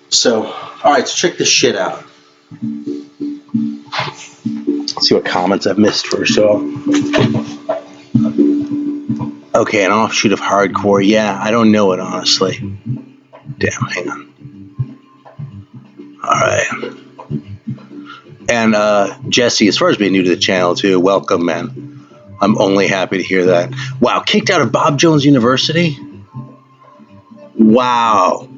So, alright, so check this shit out. Let's see what comments I've missed first of all. Okay, an offshoot of hardcore. Yeah, I don't know it, honestly. Damn, hang on. Alright. And Jesse, as far as being new to the channel too, welcome, man. I'm only happy to hear that. Wow, kicked out of Bob Jones University? Wow.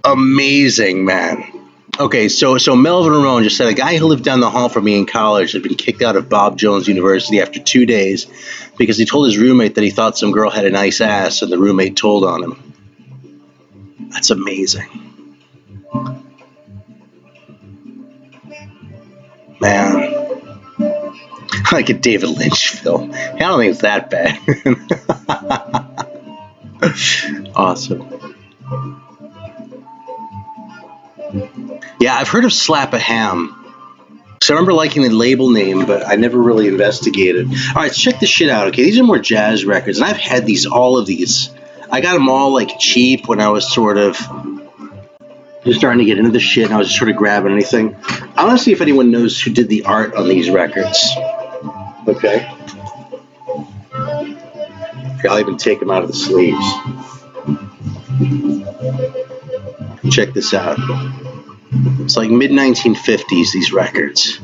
Amazing, man. Okay, so Melvin Ramon just said a guy who lived down the hall from me in college had been kicked out of Bob Jones University after 2 days because he told his roommate that he thought some girl had a nice ass and the roommate told on him. That's amazing. Man. Like a David Lynch film. I don't think it's that bad. Awesome. Yeah, I've heard of Slap a Ham. So I remember liking the label name, but I never really investigated. All right, check this shit out, okay? These are more jazz records, and I've had all of these. I got them all, like, cheap when I was sort of just starting to get into the shit, and I was just sort of grabbing anything. I want to see if anyone knows who did the art on these records. Okay? I'll even take them out of the sleeves. Check this out. It's like mid-1950s, these records.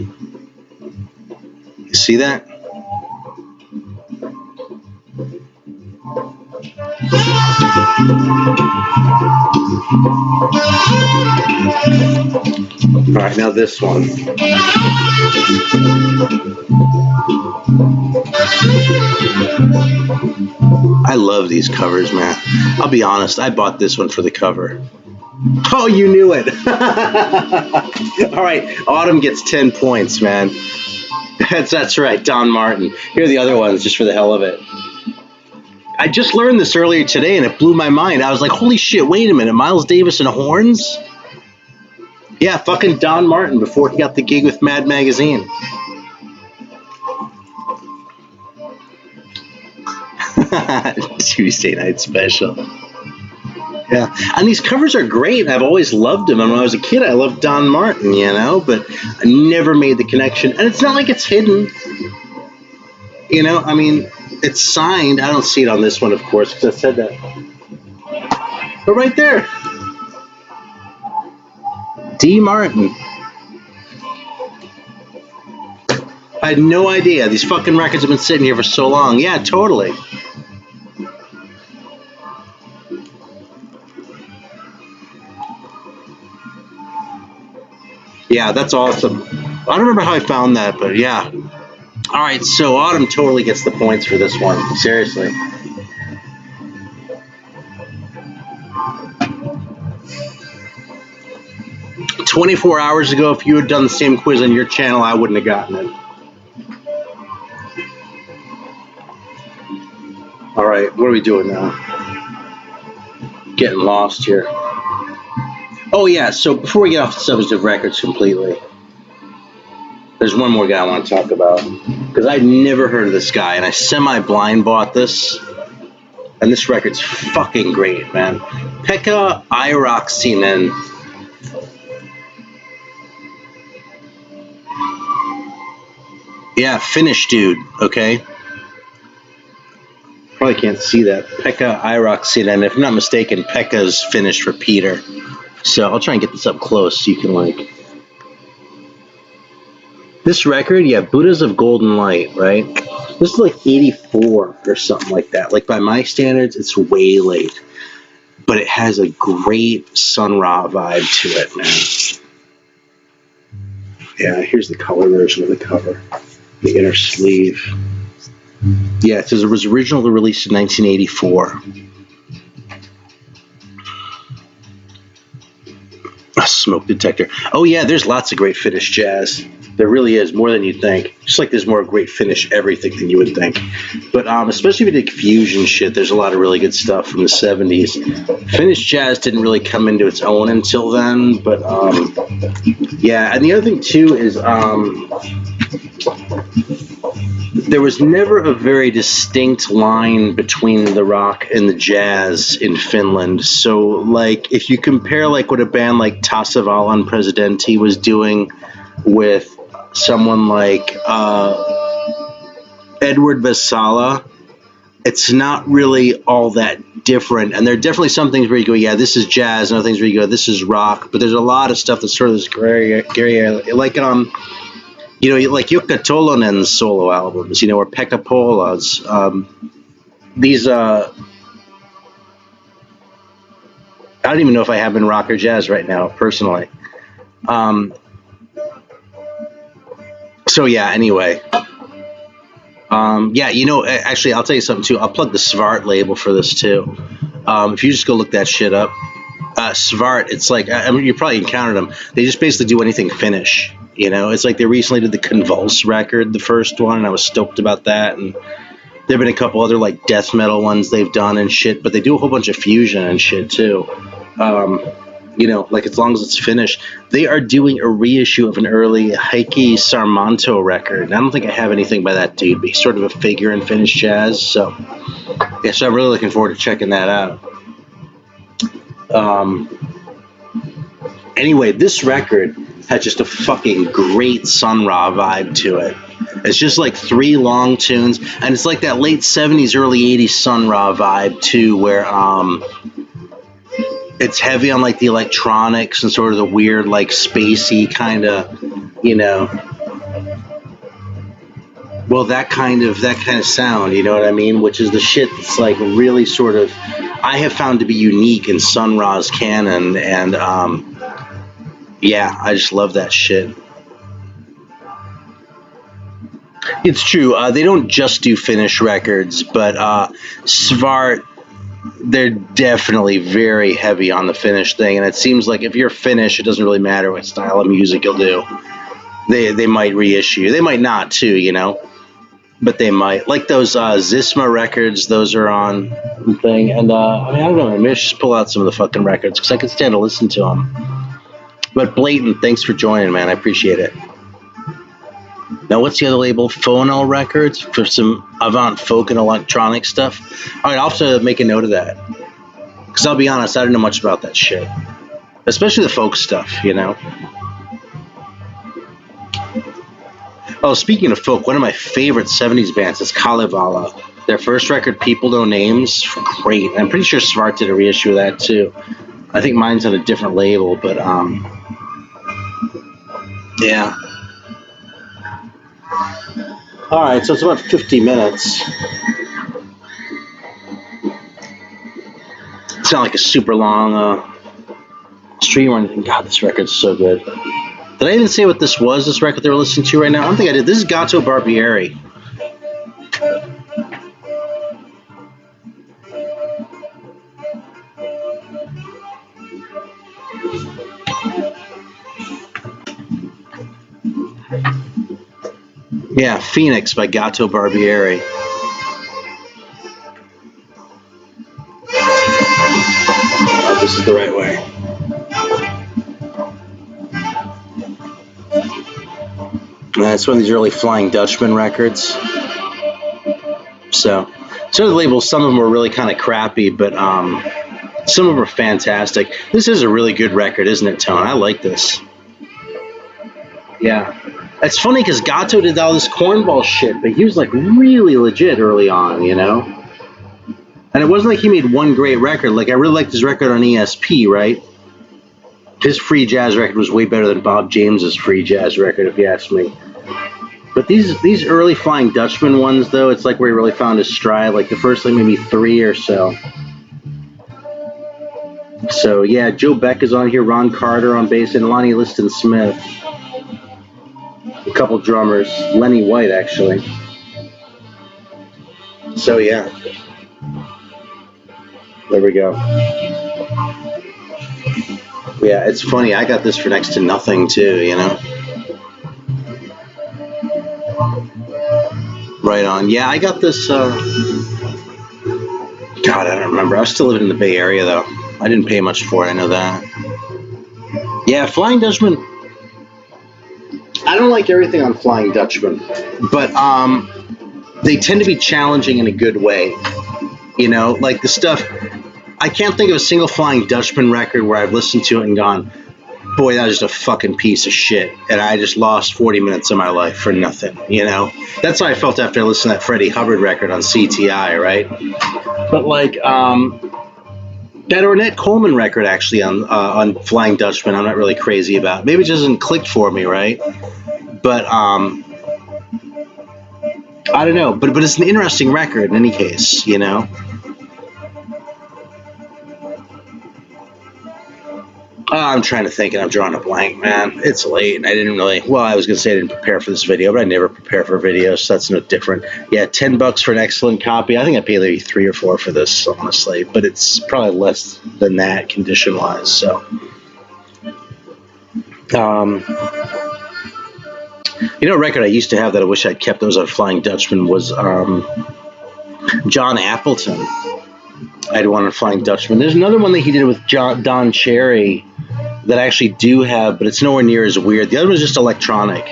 You see that? All right, now this one. I love these covers, man. I'll be honest, I bought this one for the cover. Oh, you knew it. All right, Autumn gets 10 points, man. That's right, Don Martin. Here are the other ones, just for the hell of it. I just learned this earlier today, and it blew my mind. I was like, holy shit, wait a minute, Miles Davis and horns? Yeah, fucking Don Martin before he got the gig with Mad Magazine. Tuesday night special. Yeah, and these covers are great. I've always loved them. And when I was a kid, I loved Don Martin, but I never made the connection. And it's not like it's hidden, I mean, it's signed. I don't see it on this one, of course, because I said that. But right there, D. Martin. I had no idea. These fucking records have been sitting here for so long. Yeah, totally. Yeah, that's awesome. I don't remember how I found that, but yeah. All right, so Autumn totally gets the points for this one. Seriously. "24 hours ago, if you had done the same quiz on your channel, I wouldn't have gotten it." All right, what are we doing now? Getting lost here. Oh, yeah, so before we get off the subject of records completely, there's one more guy I want to talk about. Because I'd never heard of this guy, and I semi-blind bought this. And this record's fucking great, man. Pekka Airaksinen. Yeah, Finnish dude, okay? Probably can't see that. Pekka Airaksinen. If I'm not mistaken, Pekka's Finnish for Peter. So I'll try and get this up close so you can, This record, yeah, Buddhas of Golden Light, right? This is like 84 or something like that. Like, by my standards, it's way late. But it has a great Sun Ra vibe to it, man. Yeah, here's the color version of the cover. The inner sleeve. Yeah, it says it was originally released in 1984. A smoke detector. Oh, yeah, there's lots of great Finnish jazz. There really is, more than you'd think. Just like there's more great Finnish everything than you would think. But especially if you dig fusion shit, there's a lot of really good stuff from the 70s. Finnish jazz didn't really come into its own until then. But, yeah, and the other thing, too, is there was never a very distinct line between the rock and the jazz in Finland. So, if you compare, what a band like Tasavallan Presidenti was doing with someone like Edward Vesala, it's not really all that different. And there are definitely some things where you go, yeah, this is jazz, and other things where you go, this is rock. But there's a lot of stuff that's sort of this gray area, like Jukka Tolonen's solo albums, or Pekka Pola's. These, I don't even know if I have in rock or jazz right now, personally. So, yeah, anyway. Yeah, actually, I'll tell you something, too. I'll plug the Svart label for this, too. If you just go look that shit up. Svart, it's like, you probably encountered them. They just basically do anything Finnish. It's like they recently did the Convulse record, the first one, and I was stoked about that. And there have been a couple other death metal ones they've done and shit, but they do a whole bunch of fusion and shit too. As long as it's Finnish. They are doing a reissue of an early Heikki Sarmanto record. And I don't think I have anything by that dude, but he's sort of a figure in Finnish jazz. So, yeah, so I'm really looking forward to checking that out. Anyway, this record had just a fucking great Sun Ra vibe to it. It's just like 3 long tunes, and it's like that late 70s, early 80s Sun Ra vibe too, where it's heavy on the electronics and sort of the weird spacey kind of, well, that kind of sound, you know what I mean? Which is the shit that's really sort of, I have found to be unique in Sun Ra's canon, and yeah, I just love that shit. It's true. They don't just do Finnish records, but Svart, they're definitely very heavy on the Finnish thing. And it seems like if you're Finnish, it doesn't really matter what style of music you'll do. They might reissue. They might not, too, But they might. Like those Zisma records, those are on thing. And, I don't know. Maybe I should just pull out some of the fucking records because I can stand to listen to them. But Blatant, thanks for joining, man. I appreciate it. Now, what's the other label? Phono Records for some avant folk and electronic stuff. All right, I'll have to make a note of that. Because I'll be honest, I don't know much about that shit. Especially the folk stuff, you know? Oh, speaking of folk, one of my favorite 70s bands is Kalevala. Their first record, People No Names, great. I'm pretty sure Svart did a reissue of that too. I think mine's on a different label, but yeah. Alright, so it's about 50 minutes. It's not like a super long stream or anything. God, this record's so good. Did I even say what this was, this record they were listening to right now? I don't think I did. This is Gato Barbieri. Yeah, Phoenix by Gato Barbieri. Oh, this is the right way. It's one of these early Flying Dutchman records. So the labels, some of them were really kind of crappy, but some of them are fantastic. This is a really good record, isn't it, Tone? I like this. Yeah. It's funny because Gato did all this cornball shit, but he was like really legit early on, you know? And it wasn't like he made one great record. Like, I really liked his record on ESP, right? His free jazz record was way better than Bob James's free jazz record, if you ask me. But these early Flying Dutchman ones, though, it's like where he really found his stride. Like the first, like maybe 3 or so. So yeah, Joe Beck is on here, Ron Carter on bass, and Lonnie Liston Smith. A couple drummers, Lenny White actually. So yeah, there we go. Yeah, it's funny. I got this for next to nothing too, you know. Right on. Yeah, I got this. God, I don't remember. I was still living in the Bay Area though. I didn't pay much for it. I know that. Yeah, Flying Dutchman. I don't like everything on Flying Dutchman, but they tend to be challenging in a good way. You know, like the stuff. I can't think of a single Flying Dutchman record where I've listened to it and gone, boy, that was just a fucking piece of shit, and I just lost 40 minutes of my life for nothing, you know? That's how I felt after I listened to that Freddie Hubbard record on CTI, right? But like, that Ornette Coleman record actually on Flying Dutchman, I'm not really crazy about. Maybe it just doesn't click for me, right? But I don't know. But it's an interesting record in any case, you know? I'm trying to think, and I'm drawing a blank, man. It's late, and I didn't really. Well, I was gonna say I didn't prepare for this video, but I never prepare for videos, so that's no different. Yeah, $10 for an excellent copy. I think I paid maybe 3 or 4 for this, honestly, but it's probably less than that condition-wise. So, you know, a record I used to have that I wish I'd kept. That was on Flying Dutchman was John Appleton. I had one on Flying Dutchman. There's another one that he did with Don Cherry that I actually do have, but it's nowhere near as weird. The other one's just electronic.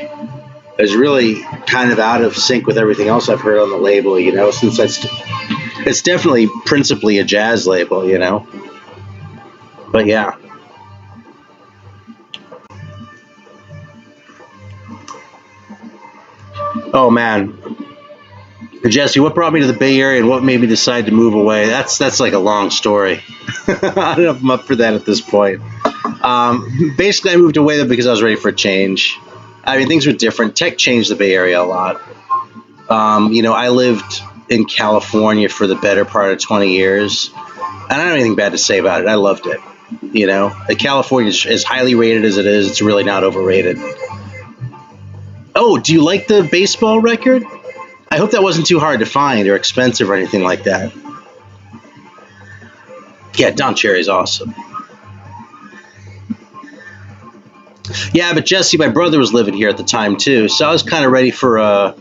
It's really kind of out of sync with everything else I've heard on the label, you know, since it's definitely principally a jazz label, you know. But yeah. Oh man, Jesse, what brought me to the Bay Area and what made me decide to move away? That's like a long story. I don't know if I'm up for that at this point. Basically, I moved away there because I was ready for a change. I mean, things were different. Tech changed the Bay Area a lot. You know, I lived in California for the better part of 20 years, and I don't have anything bad to say about it. I loved it. You know, California is as highly rated as it is. It's really not overrated. Oh, do you like the baseball record? I hope that wasn't too hard to find or expensive or anything like that. Yeah, Don Cherry's awesome. Yeah, but Jesse, my brother was living here at the time too, so I was kind of ready for a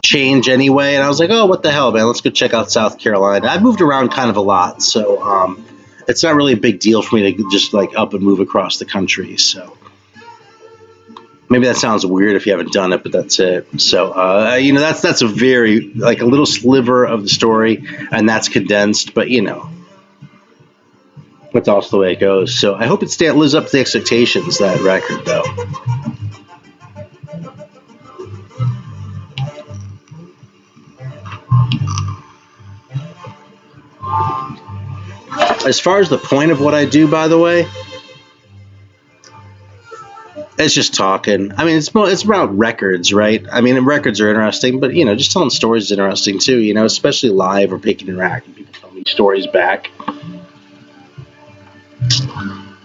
change anyway. And I was like, oh, what the hell, man? Let's go check out South Carolina. I've moved around kind of a lot, so it's not really a big deal for me to just like up and move across the country. So maybe that sounds weird if you haven't done it, but that's it. So you know, that's a very like a little sliver of the story, and that's condensed. But you know, That's also the way it goes. So I hope it lives up to the expectations, that record, though. As far as the point of what I do, by the way, it's just talking. I mean, it's about records, right? I mean, records are interesting, but just telling stories is interesting too. Especially live or making interact. People tell me stories back.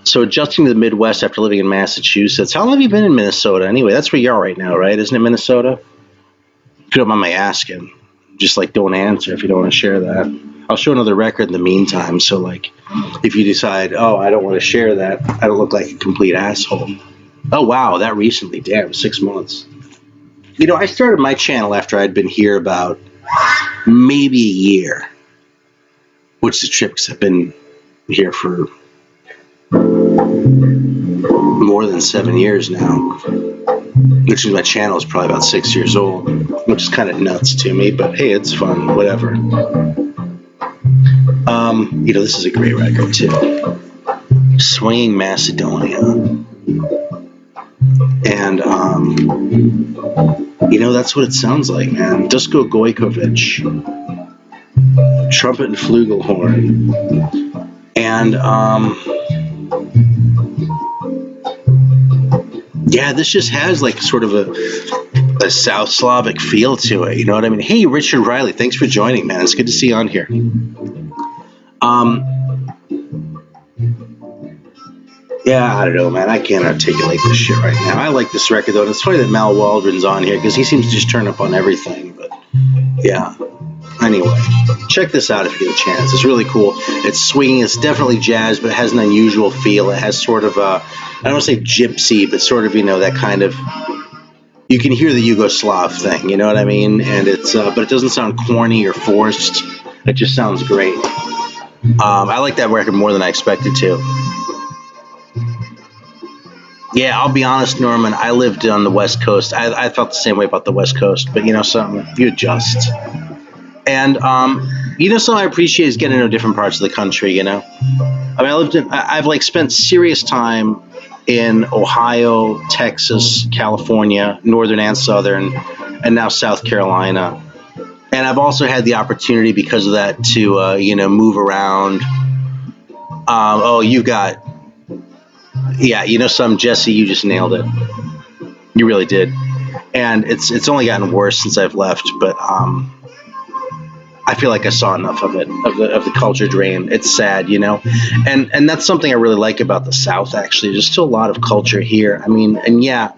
So adjusting to the Midwest after living in Massachusetts. How long have you been in Minnesota? Anyway, that's where you are right now, right? Isn't it Minnesota? If you don't mind my asking, just like don't answer if you don't want to share that. I'll show another record in the meantime. So like, if you decide, oh, I don't want to share that, I don't look like a complete asshole. Oh wow, that recently, damn, 6 months. I started my channel after I'd been here about maybe a year, which is a trip because I've been here for more than 7 years now, which is my channel is probably about 6 years old, which is kind of nuts to me, but hey, it's fun, whatever. This is a great record too. Swinging Macedonia. And, that's what it sounds like, man. Dusko Gojkovic, trumpet and flugelhorn. And, yeah, this just has like sort of a South Slavic feel to it. You know what I mean? Hey, Richard Riley, thanks for joining, man. It's good to see you on here. Yeah, I don't know, man. I can't articulate this shit right now. I like this record, though. And it's funny that Mal Waldron's on here because he seems to just turn up on everything. But yeah. Anyway, check this out if you get a chance. It's really cool. It's swinging. It's definitely jazz, but it has an unusual feel. It has sort of I don't want to say gypsy, but sort of, that kind of, you can hear the Yugoslav thing, you know what I mean? And it's, but it doesn't sound corny or forced. It just sounds great. I like that record more than I expected to. Yeah, I'll be honest, Norman. I lived on the West Coast. I felt the same way about the West Coast, but something, you adjust. And something I appreciate is getting into different parts of the country. I mean, I've like spent serious time in Ohio, Texas, California, northern and southern, and now South Carolina. And I've also had the opportunity because of that to move around. You got. Yeah, some Jesse, you just nailed it. You really did. And it's only gotten worse since I've left, but I feel like I saw enough of it, of the culture drain. It's sad, and that's something I really like about the South. Actually, there's still a lot of culture here. I mean, and yeah,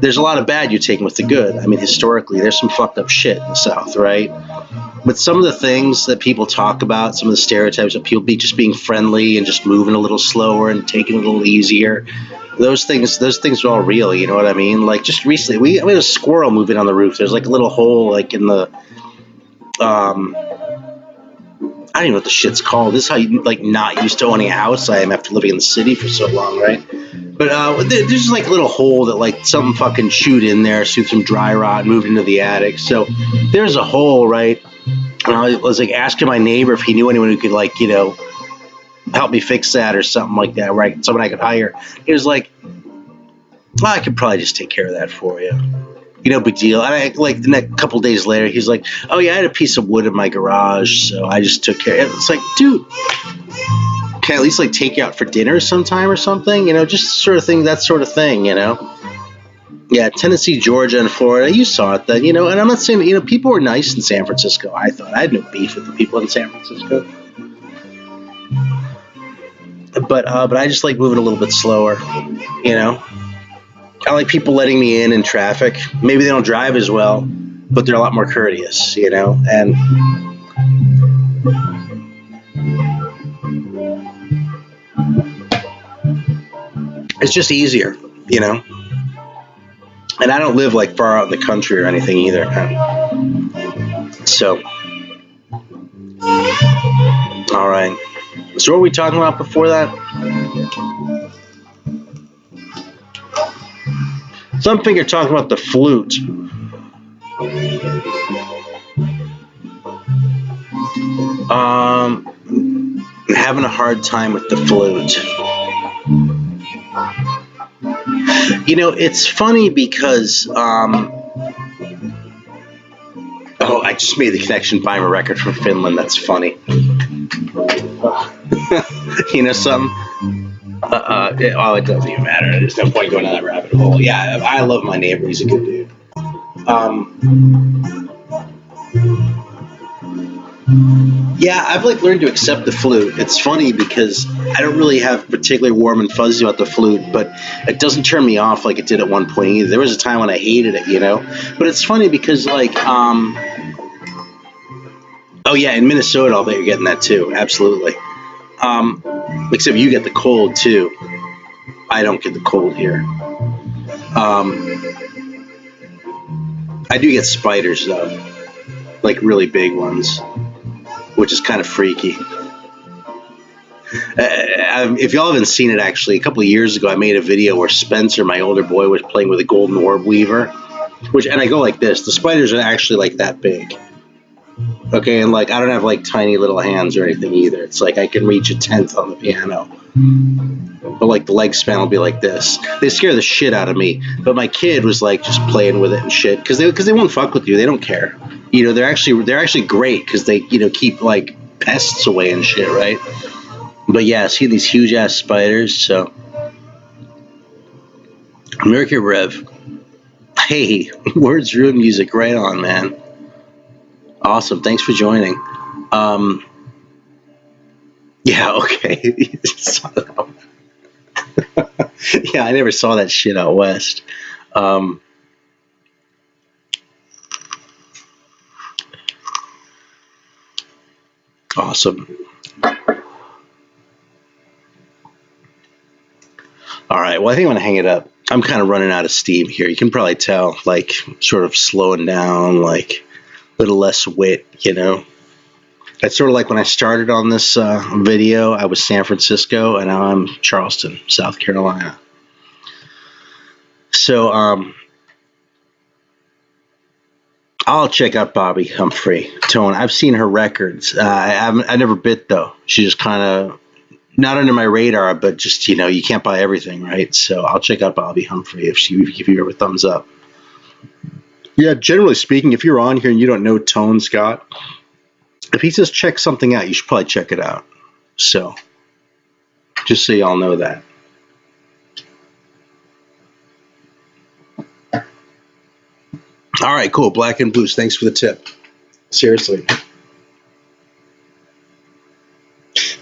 there's a lot of bad you're taking with the good. I mean, historically, there's some fucked up shit in the South, right? But some of the things that people talk about, some of the stereotypes of people being friendly and just moving a little slower and taking it a little easier, those things are all real. You know what I mean? Like just recently, we had a squirrel moving on the roof. There's like a little hole like in the, I don't even know what the shit's called. This is how you like not used to owning a house I am after living in the city for so long, right? But there's just like a little hole that like something fucking chewed in there, through some dry rot, and moved into the attic. So there's a hole, right? And I was like asking my neighbor if he knew anyone who could like, help me fix that or something like that, right? Someone I could hire. He was like, well, I could probably just take care of that for you. Big deal. And I, like the next couple days later, he's like, oh yeah, I had a piece of wood in my garage, so I just took care of it. It's like, dude, can I at least like take you out for dinner sometime or something? Just sort of thing, that sort of thing, Yeah, Tennessee, Georgia, and Florida. You saw it then, and I'm not saying, people were nice in San Francisco. I thought I had no beef with the people in San Francisco, but I just like moving a little bit slower, I like people letting me in traffic. Maybe they don't drive as well, but they're a lot more courteous, and it's just easier, And I don't live like far out in the country or anything either. So, all right. So what were we talking about before that? Something you're talking about the flute. Having a hard time with the flute. You know, it's funny because, oh, I just made the connection buying a record from Finland. That's funny. You know something? It doesn't even matter. There's no point going down that rabbit hole. Yeah, I love my neighbor. He's a good dude. Yeah, I've like learned to accept the flute. It's funny because I don't really have particularly warm and fuzzy about the flute, but it doesn't turn me off like it did at one point either. There was a time when I hated it, you know. But it's funny because like, oh yeah, in Minnesota, I'll bet you're getting that too. Absolutely. Except you get the cold too. I don't get the cold here. I do get spiders though, like really big ones, which is kind of freaky. If y'all haven't seen it, actually, a couple of years ago, I made a video where Spencer, my older boy, was playing with a golden orb weaver, and I go like this. The spiders are actually like that big. Okay, and like I don't have like tiny little hands or anything either. It's like I can reach a tenth on the piano, but like the leg span will be like this. They scare the shit out of me. But my kid was like just playing with it and shit because they won't fuck with you. They don't care. You know, they're actually great because they keep like pests away and shit, right? But yeah, see these huge ass spiders. So Mercury Rev. Hey, words ruin music. Right on, man. Awesome. Thanks for joining. Yeah, okay. Yeah, I never saw that shit out west. Awesome. All right. Well, I think I'm going to hang it up. I'm kind of running out of steam here. You can probably tell, like, sort of slowing down, like, a little less wit, you know? It's sort of like when I started on this video, I was San Francisco, and now I'm Charleston, South Carolina. So, I'll check out Bobby Humphrey Tone. I've seen her records. I never bit though. She just kind of not under my radar, but just you can't buy everything, right? So I'll check out Bobby Humphrey if you give her a thumbs up. Yeah, generally speaking, if you're on here and you don't know Tone Scott, if he says check something out, you should probably check it out. So just so y'all know that. All right, cool. Black and Blues. Thanks for the tip. Seriously.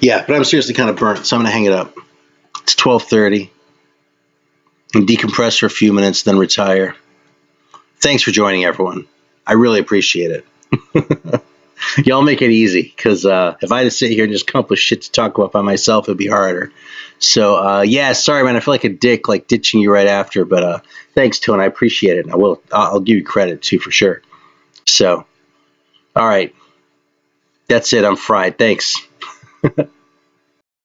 Yeah, but I'm seriously kind of burnt, so I'm gonna hang it up. It's 12:30. And decompress for a few minutes, then retire. Thanks for joining, everyone. I really appreciate it. Y'all make it easy, because if I had to sit here and just come up with shit to talk about by myself, it'd be harder. So, yeah, sorry, man. I feel like a dick, like ditching you right after, but thanks, Tone. I appreciate it. And I'll give you credit, too, for sure. So, all right. That's it. I'm fried. Thanks.